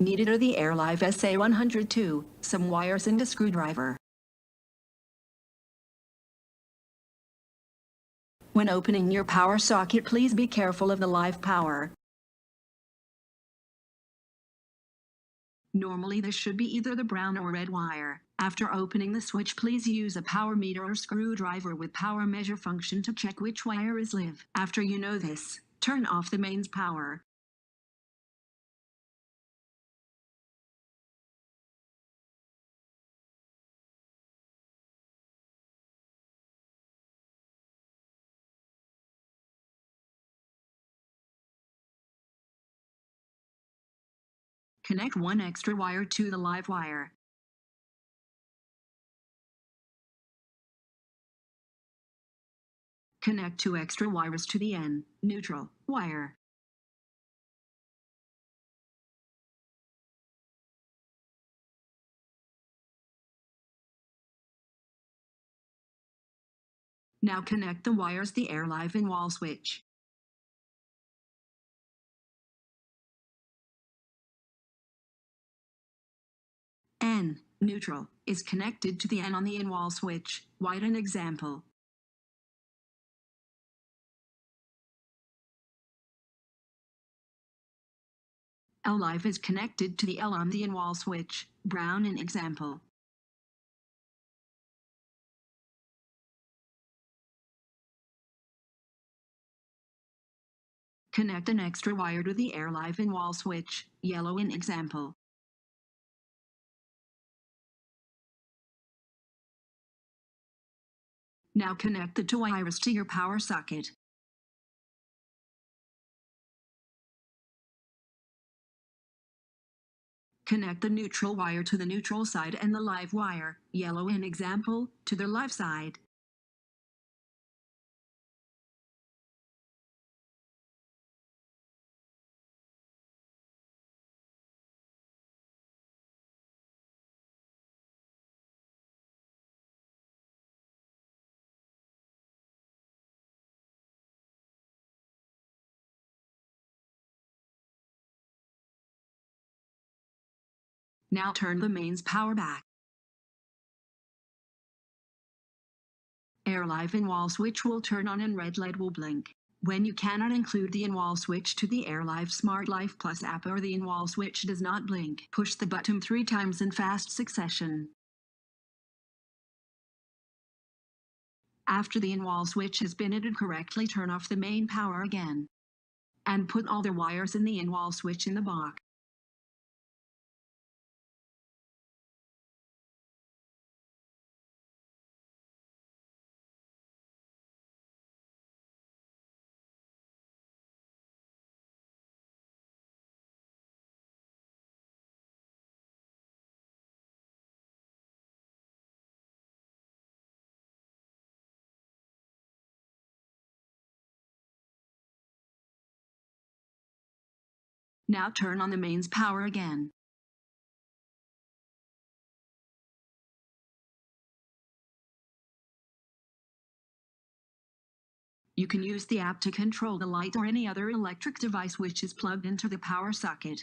Needed are the AirLive SA-102, some wires and a screwdriver. When opening your power socket, please be careful of the live power. Normally this should be either the brown or red wire. After opening the switch, please use a power meter or screwdriver with power measure function to check which wire is live. After you know this, turn off the mains power. Connect one extra wire to the live wire. Connect two extra wires to the neutral wire. Now connect the wires the AirLive in-wall switch. Neutral is connected to the N on the in-wall switch. Write an example. AirLive is connected to the L on the in-wall switch. Brown an example. Connect an extra wire to the AirLive in-wall switch. Yellow an example. Now connect the two wires to your power socket. Connect the neutral wire to the neutral side and the live wire, yellow an example, to the live side. Now turn the mains power back. AirLive in-wall switch will turn on and red LED will blink. When you cannot include the in-wall switch to the AirLive Smart Life Plus app or the in-wall switch does not blink, push the button 3 times in fast succession. After the in-wall switch has been added correctly, turn off the main power again. And put all the wires in the in-wall switch in the box. Now turn on the mains power again. You can use the app to control the light or any other electric device which is plugged into the power socket.